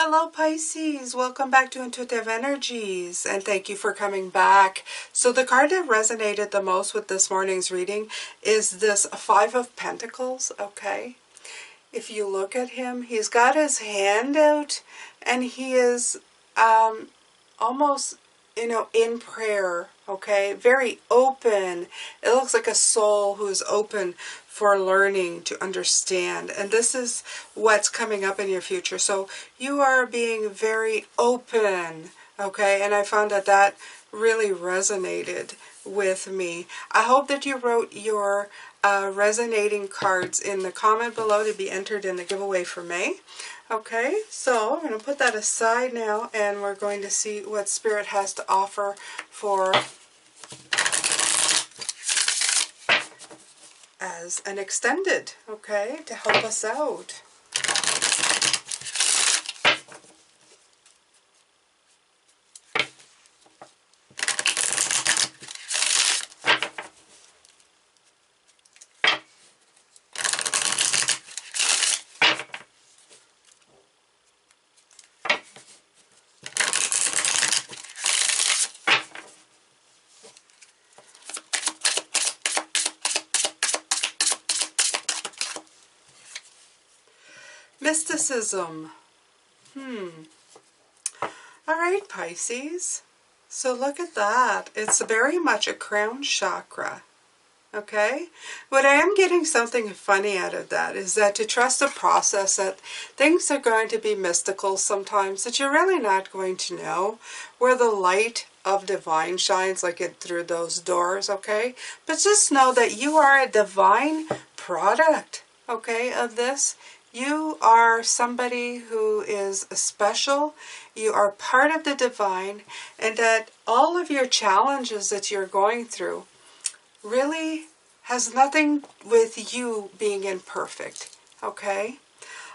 Hello Pisces, welcome back to Intuitive Energies and thank you for coming back. So the card that resonated the most with this morning's reading is this Five of Pentacles, okay? If you look at him, he's got his hand out and he is almost, in prayer, okay? Very open. It looks like a soul who's open for learning to understand. And this is what's coming up in your future. So you are being very open, okay? And I found that that really resonated with me. I hope that you wrote your resonating cards in the comment below to be entered in the giveaway for May. Okay, so I'm going to put that aside now and we're going to see what Spirit has to offer for as an extended, okay, to help us out. Mysticism. All right, Pisces. So look at that. It's very much a crown chakra. Okay? But I am getting something funny out of that is that to trust the process, that things are going to be mystical sometimes, that you're really not going to know where the light of divine shines like it through those doors, okay? But just know that you are a divine product, okay, of this. You are somebody who is special, you are part of the divine, and that all of your challenges that you're going through really has nothing with you being imperfect, okay?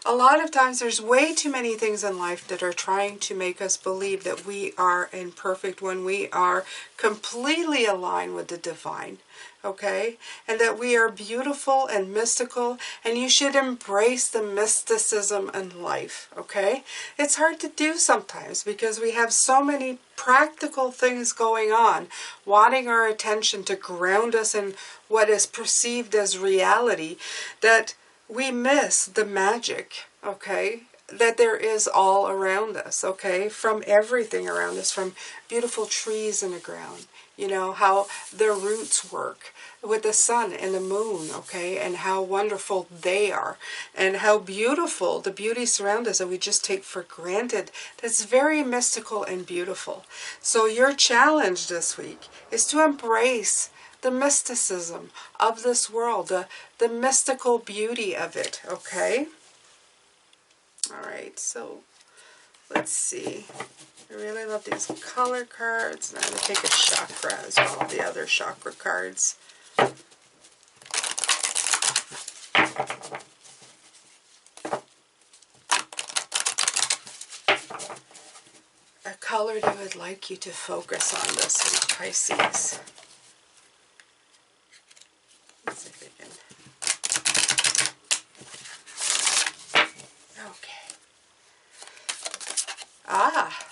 A lot of times there's way too many things in life that are trying to make us believe that we are imperfect when we are completely aligned with the divine, okay? And that we are beautiful and mystical, and you should embrace the mysticism in life, okay? It's hard to do sometimes because we have so many practical things going on, wanting our attention to ground us in what is perceived as reality, that we miss the magic, okay, that there is all around us, okay, from everything around us, from beautiful trees in the ground, you know, how their roots work with the sun and the moon, okay, and how wonderful they are, and how beautiful the beauty surround us that we just take for granted. That's very mystical and beautiful. So your challenge this week is to embrace the mysticism of this world, the mystical beauty of it, okay? All right, so let's see. I really love these color cards. And I'm going to take a chakra as well, the other chakra cards. A color that I would like you to focus on this week, Pisces. Let's see if we can. Okay.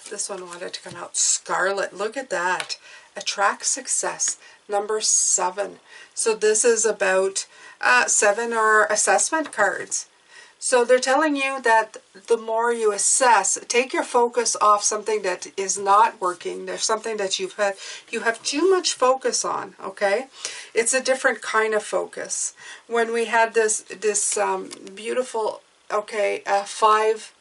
This one wanted to come out. Scarlet. Look at that. Attract success. Number 7. So this is about 7 are assessment cards. So they're telling you that the more you assess, take your focus off something that is not working. There's something that you have too much focus on, okay? It's a different kind of focus. When we had this beautiful, okay, 5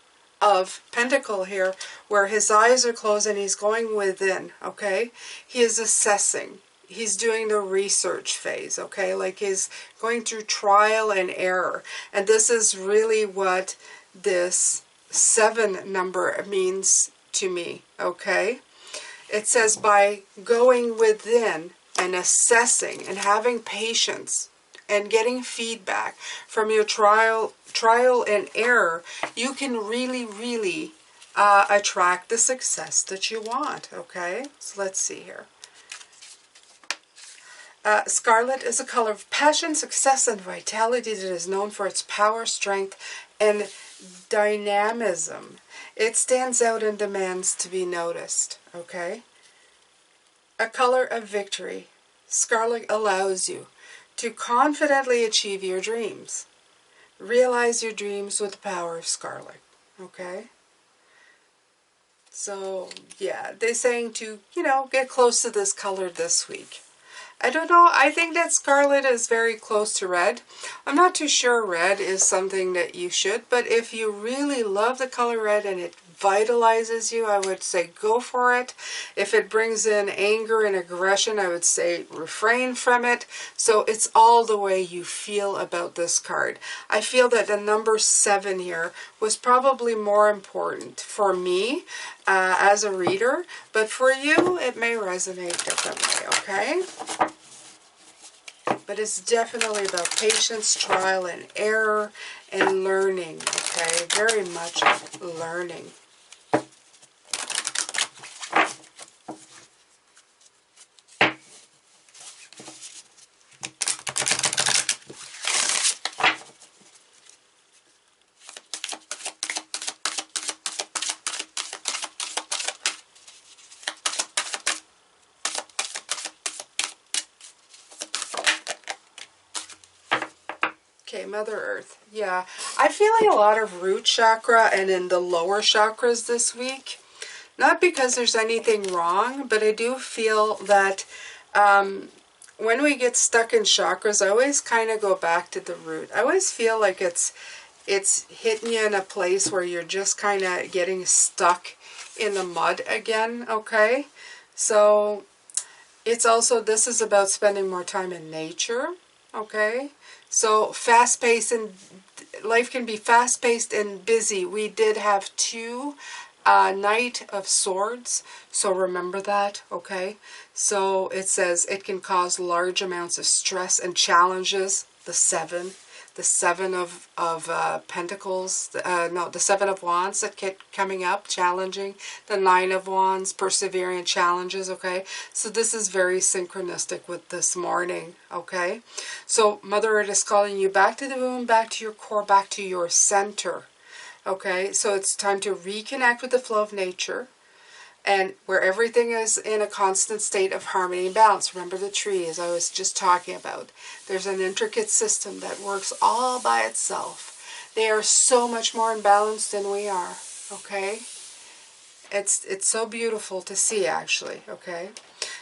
of Pentacle here, where his eyes are closed and he's going within, okay? He is assessing. He's doing the research phase, okay? Like he's going through trial and error. And this is really what this 7 number means to me, okay? It says by going within and assessing and having patience and getting feedback from your trial and error, you can really attract the success that you want, okay? So let's see here. Scarlet is a color of passion, success, and vitality that is known for its power, strength, and dynamism. It stands out and demands to be noticed, okay? A color of victory. Scarlet allows you to confidently achieve your dreams. Realize your dreams with the power of scarlet, okay? So, yeah, they're saying to, get close to this color this week. I don't know, I think that scarlet is very close to red. I'm not too sure red is something that you should, but if you really love the color red and it vitalizes you, I would say go for it. If it brings in anger and aggression, I would say refrain from it. So it's all the way you feel about this card. I feel that the number 7 here was probably more important for me as a reader, but for you, it may resonate differently, okay? But it's definitely about patience, trial and error, and learning, okay? Very much learning. Okay, Mother Earth. Yeah, I'm feeling a lot of root chakra and in the lower chakras this week. Not because there's anything wrong, but I do feel that when we get stuck in chakras, I always kind of go back to the root. I always feel like it's hitting you in a place where you're just kind of getting stuck in the mud again, okay? So it's also, this is about spending more time in nature, okay? So fast-paced, and life can be fast-paced and busy. We did have 2 Knight of Swords, so remember that, okay? So it says it can cause large amounts of stress and challenges. The 7 of Pentacles, no, the 7 of Wands that kept coming up, challenging. The 9 of Wands, persevering challenges, okay? So this is very synchronistic with this morning, okay? So Mother Earth is calling you back to the womb, back to your core, back to your center, okay? So it's time to reconnect with the flow of nature, and where everything is in a constant state of harmony and balance. Remember the tree, as I was just talking about. There's an intricate system that works all by itself. They are so much more in balance than we are, okay? It's so beautiful to see, actually, okay?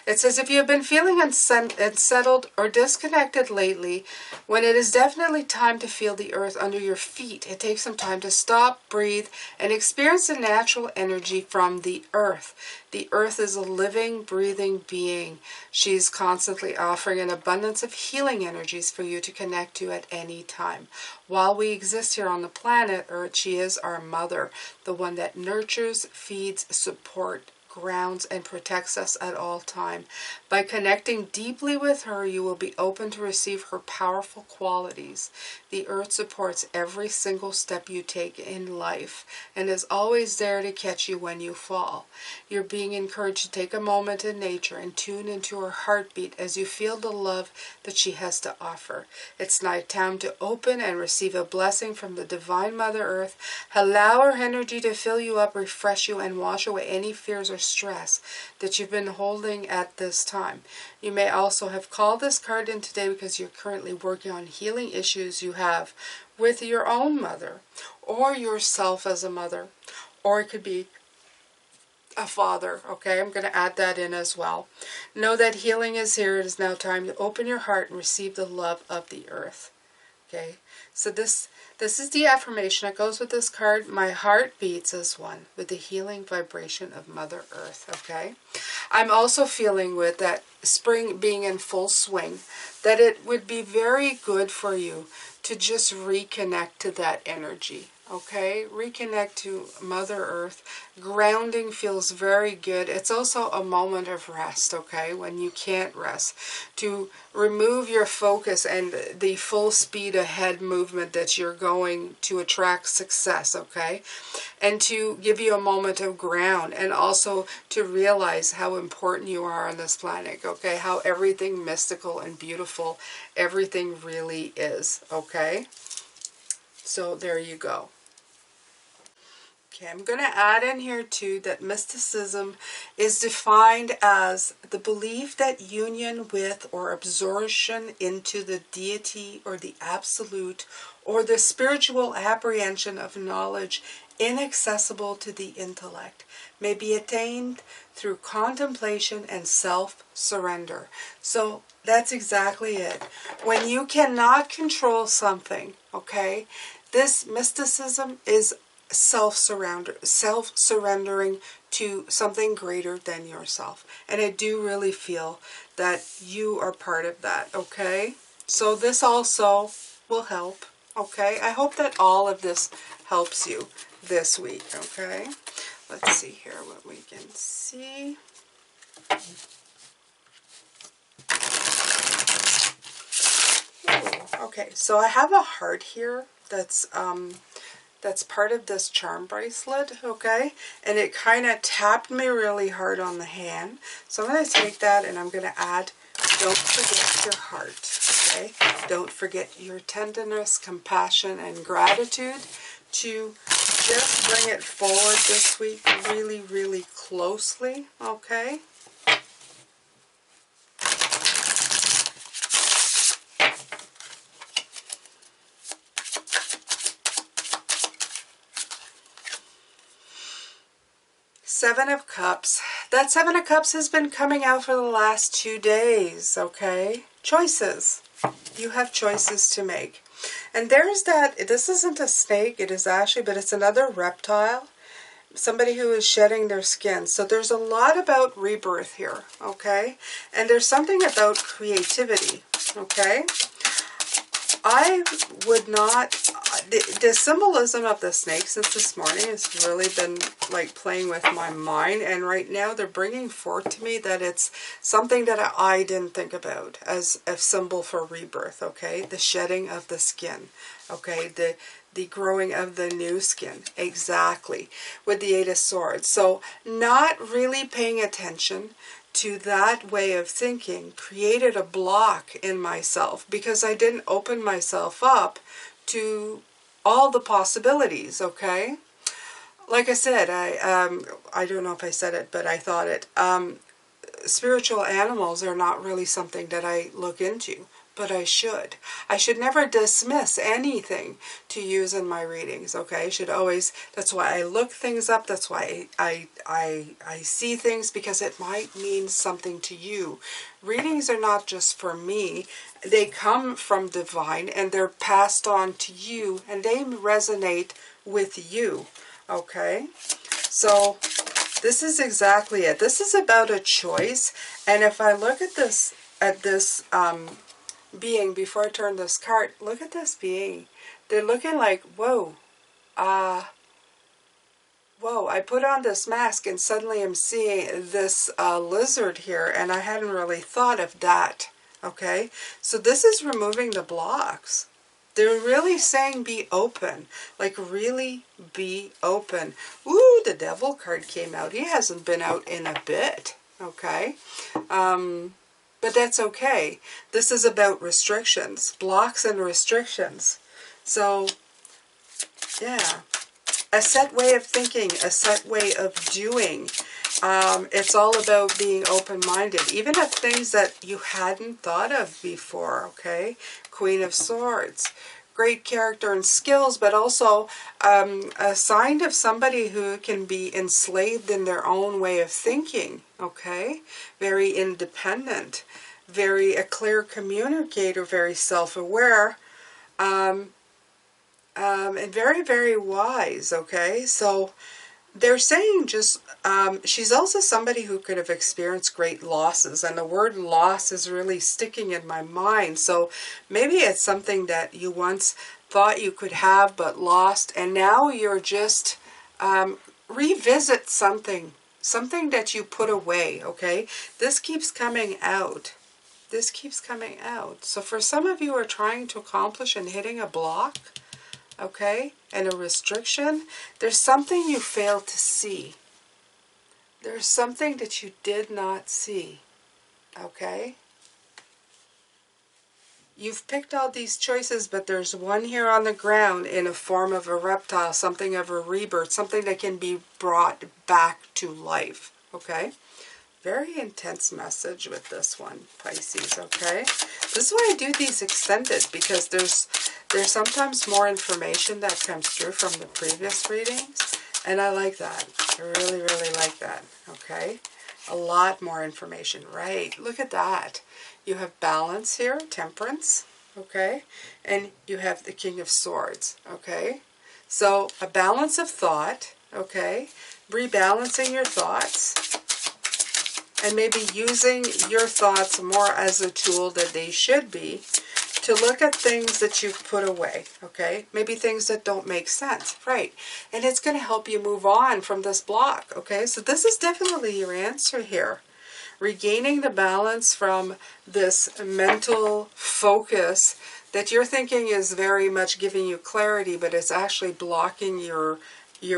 It says, if you have been feeling unsettled or disconnected lately, when it is definitely time to feel the earth under your feet, it takes some time to stop, breathe, and experience the natural energy from the earth. The earth is a living, breathing being. She's constantly offering an abundance of healing energies for you to connect to at any time. While we exist here on the planet Earth, she is our mother, the one that nurtures, feeds, supports, grounds, and protects us at all time. By connecting deeply with her, you will be open to receive her powerful qualities. The earth supports every single step you take in life and is always there to catch you when you fall. You're being encouraged to take a moment in nature and tune into her heartbeat as you feel the love that she has to offer. It's now time to open and receive a blessing from the Divine Mother Earth. Allow her energy to fill you up, refresh you, and wash away any fears or stress that you've been holding at this time. You may also have called this card in today because you're currently working on healing issues you have with your own mother or yourself as a mother, or it could be a father, okay? I'm going to add that in as well. Know that healing is here. It is now time to open your heart and receive the love of the earth, okay? So this is the affirmation that goes with this card. My heart beats as one with the healing vibration of Mother Earth, okay? I'm also feeling with that spring being in full swing, that it would be very good for you to just reconnect to that energy, okay? Reconnect to Mother Earth. Grounding feels very good. It's also a moment of rest, okay, when you can't rest. To remove your focus and the full speed ahead movement that you're going to attract success, okay? And to give you a moment of ground, and also to realize how important you are on this planet, okay? How everything mystical and beautiful, everything really is, okay? So there you go. Okay, I'm going to add in here too that mysticism is defined as the belief that union with or absorption into the deity or the absolute or the spiritual apprehension of knowledge inaccessible to the intellect may be attained through contemplation and self-surrender. So that's exactly it. When you cannot control something, okay, this mysticism is self-surrendering to something greater than yourself. And I do really feel that you are part of that, okay? So this also will help, okay? I hope that all of this helps you this week, okay? Let's see here what we can see. Ooh, okay, so I have a heart here that's part of this charm bracelet, okay? And it kind of tapped me really hard on the hand. So I'm going to take that and I'm going to add, don't forget your heart, okay? Don't forget your tenderness, compassion, and gratitude to just bring it forward this week really, really closely, okay? Seven of Cups. That Seven of Cups has been coming out for the last 2 days, okay? Choices. You have choices to make. And there's that, this isn't a snake, it is actually, but it's another reptile. Somebody who is shedding their skin. So there's a lot about rebirth here, okay? And there's something about creativity, okay? I would not, the symbolism of the snake since this morning has really been like playing with my mind, and right now they're bringing forth to me that it's something that I didn't think about as a symbol for rebirth, okay? The shedding of the skin, okay? The growing of the new skin, exactly, with the Eight of Swords. So not really paying attention to that way of thinking created a block in myself because I didn't open myself up to all the possibilities, okay? Like I said, I don't know if I said it, but I thought it. Spiritual animals are not really something that I look into, but I should. I should never dismiss anything to use in my readings, okay? I should always, that's why I look things up, that's why I see things, because it might mean something to you. Readings are not just for me, they come from divine and they're passed on to you and they resonate with you, okay? So this is exactly it. This is about a choice, and if I look at this being, before I turn this card, look at this being. They're looking like, whoa, whoa, I put on this mask and suddenly I'm seeing this lizard here, and I hadn't really thought of that, okay? So this is removing the blocks. They're really saying be open, like really be open. Ooh, the Devil card came out. He hasn't been out in a bit, okay? But that's okay. This is about restrictions, blocks and restrictions. So, yeah, a set way of thinking, a set way of doing. It's all about being open-minded, even of things that you hadn't thought of before, okay? Queen of Swords. Great character and skills, but also a sign of somebody who can be enslaved in their own way of thinking, okay? Very independent, very a clear communicator, very self-aware, and very, very wise, okay? So they're saying just, she's also somebody who could have experienced great losses, and the word loss is really sticking in my mind. So maybe it's something that you once thought you could have but lost, and now you're just revisit something that you put away, okay? This keeps coming out. This keeps coming out. So for some of you who are trying to accomplish and hitting a block, okay, and a restriction, there's something you failed to see. There's something that you did not see, okay? you've picked all these choices, but there's one here on the ground in a form of a reptile, something of a rebirth, something that can be brought back to life, okay? Very intense message with this one, Pisces, okay? This is why I do these extended, because there's sometimes more information that comes through from the previous readings, and I like that. I really, really like that, okay? A lot more information, right? Look at that. You have balance here, temperance, okay? And you have the King of Swords, okay? So a balance of thought, okay? Rebalancing your thoughts and maybe using your thoughts more as a tool that they should be to look at things that you've put away, okay? Maybe things that don't make sense, right? And it's going to help you move on from this block, okay? So this is definitely your answer here. Regaining the balance from this mental focus that you're thinking is very much giving you clarity, but it's actually blocking your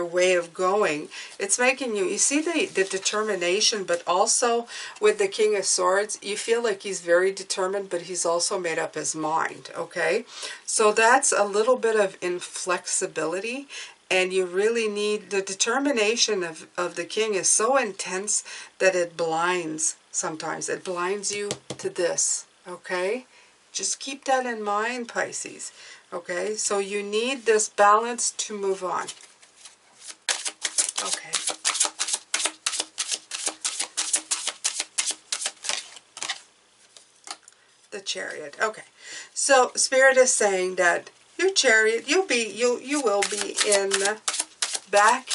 way of going. It's making you see the determination, but also with the King of Swords, you feel like he's very determined, but he's also made up his mind, okay? So that's a little bit of inflexibility, and you really need the determination of the King is so intense that it blinds sometimes. It blinds you to this, okay? Just keep that in mind, Pisces, okay? So you need this balance to move on. Okay. The Chariot. Okay. So Spirit is saying that your Chariot, you will be back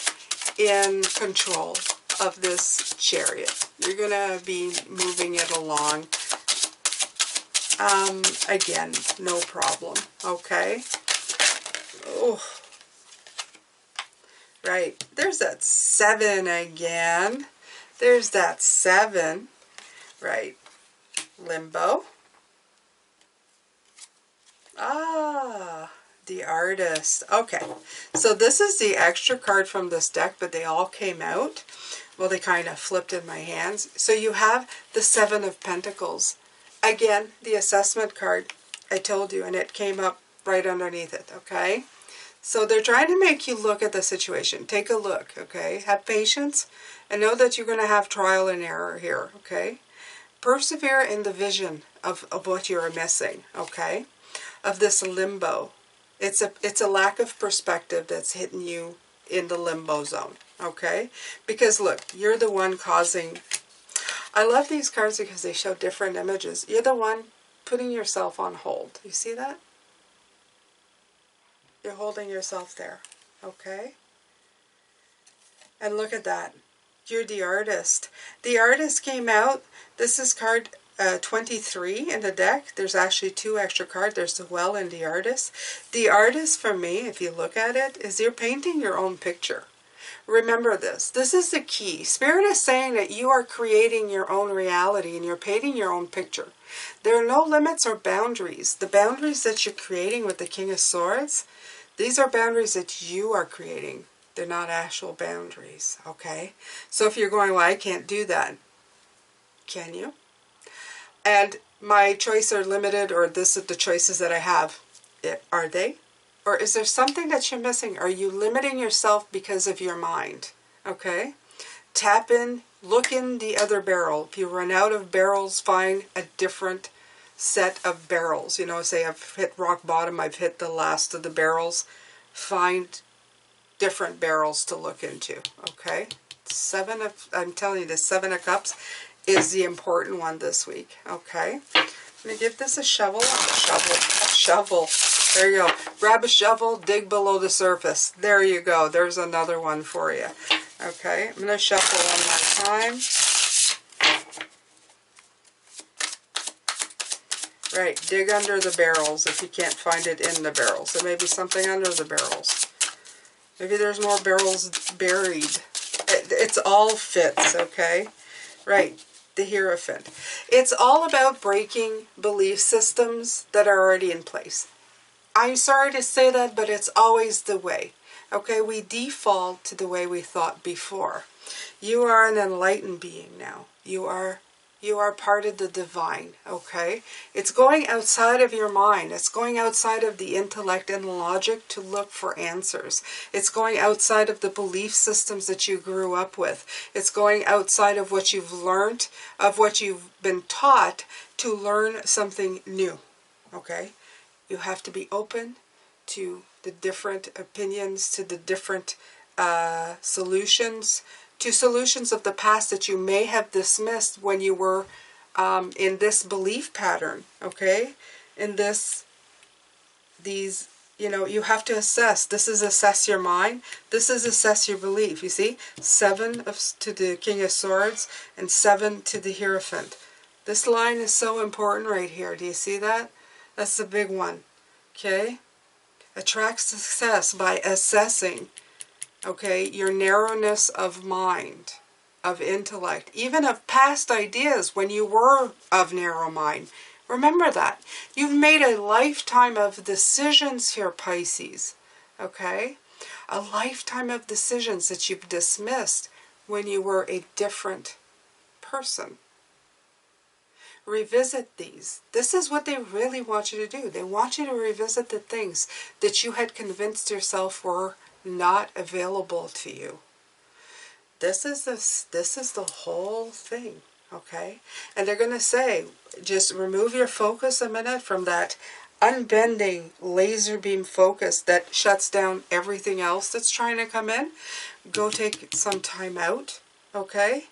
in control of this Chariot. You're gonna be moving it along. Again, no problem. Okay. Oh. Right, there's that 7 again. There's that 7. Right, Limbo. Ah, the Artist. Okay, so this is the extra card from this deck, but they all came out. Well, they kind of flipped in my hands. So you have the 7 of Pentacles. Again, the assessment card, I told you, and it came up right underneath it, okay? So they're trying to make you look at the situation. Take a look, okay? Have patience and know that you're going to have trial and error here, okay? Persevere in the vision of what you're missing, okay? Of this limbo. It's a lack of perspective that's hitting you in the limbo zone, okay? Because look, you're the one causing... I love these cards because they show different images. You're the one putting yourself on hold. You see that? You're holding yourself there, okay? And look at that. You're the Artist. The Artist came out. This is card 23 in the deck. There's actually 2 extra cards. There's the Well and the Artist. The Artist, for me, if you look at it, is you're painting your own picture. Remember this. This is the key. Spirit is saying that you are creating your own reality and you're painting your own picture. There are no limits or boundaries. The boundaries that you're creating with the King of Swords, these are boundaries that you are creating. They're not actual boundaries, okay? So if you're going, well, I can't do that. Can you? And my choices are limited, or this is the choices that I have. Are they? Or is there something that you're missing? Are you limiting yourself because of your mind? Okay? Tap in, look in the other barrel. If you run out of barrels, find a different set of barrels. You know, say I've hit rock bottom, I've hit the last of the barrels. Find different barrels to look into. Okay? I'm telling you, the 7 of Cups is the important one this week. Okay? I'm going to give this a shovel. A shovel. There you go. Grab a shovel, dig below the surface. There you go. There's another one for you. Okay, I'm going to shuffle one more time. Right, dig under the barrels if you can't find it in the barrels. There may be something under the barrels. Maybe there's more barrels buried. It's all fits, okay? Right, the Hierophant. It's all about breaking belief systems that are already in place. I'm sorry to say that, but it's always the way. Okay, we default to the way we thought before. You are an enlightened being now. You are You are part of the divine, okay? It's going outside of your mind. It's going outside of the intellect and logic to look for answers. It's going outside of the belief systems that you grew up with. It's going outside of what you've learned, of what you've been taught, to learn something new, okay? You have to be open to the different opinions, to the different solutions, to solutions of the past that you may have dismissed when you were in this belief pattern, okay? In these, you have to assess. This is assess your mind. This is assess your belief. You see? 7 to the King of Swords and 7 to the Hierophant. This line is so important right here. Do you see that? That's the big one, okay? Attract success by assessing, okay, your narrowness of mind, of intellect, even of past ideas when you were of narrow mind. Remember that. You've made a lifetime of decisions here, Pisces, okay? A lifetime of decisions that you've dismissed when you were a different person. Revisit these. This is what they really want you to do. They want you to revisit the things that you had convinced yourself were not available to you. This is the whole thing, okay? And they're going to say, just remove your focus a minute from that unbending laser beam focus that shuts down everything else that's trying to come in. Go take some time out, okay?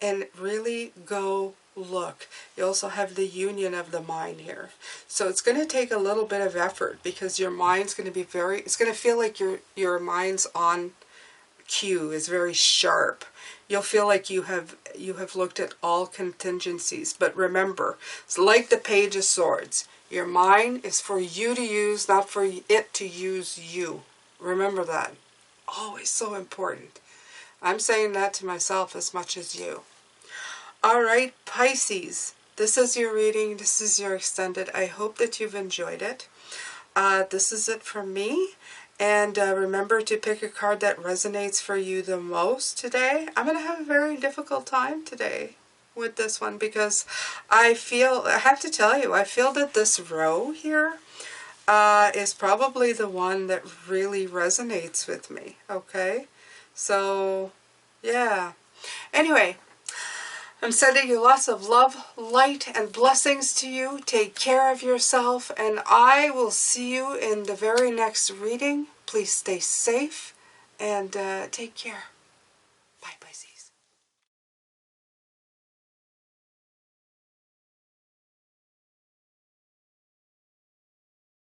And really go look. You also have the union of the mind here. So it's going to take a little bit of effort because your mind's going to be it's going to feel like your mind's on cue, is very sharp. You'll feel like you have looked at all contingencies. But remember, it's like the Page of Swords. Your mind is for you to use, not for it to use you. Remember that. Always so important. I'm saying that to myself as much as you. Alright, Pisces, this is your reading, this is your extended. I hope that you've enjoyed it. This is it from me. And remember to pick a card that resonates for you the most today. I'm going to have a very difficult time today with this one because I have to tell you, I feel that this row here is probably the one that really resonates with me, okay? So, yeah. Anyway, I'm sending you lots of love, light, and blessings to you. Take care of yourself, and I will see you in the very next reading. Please stay safe, and take care.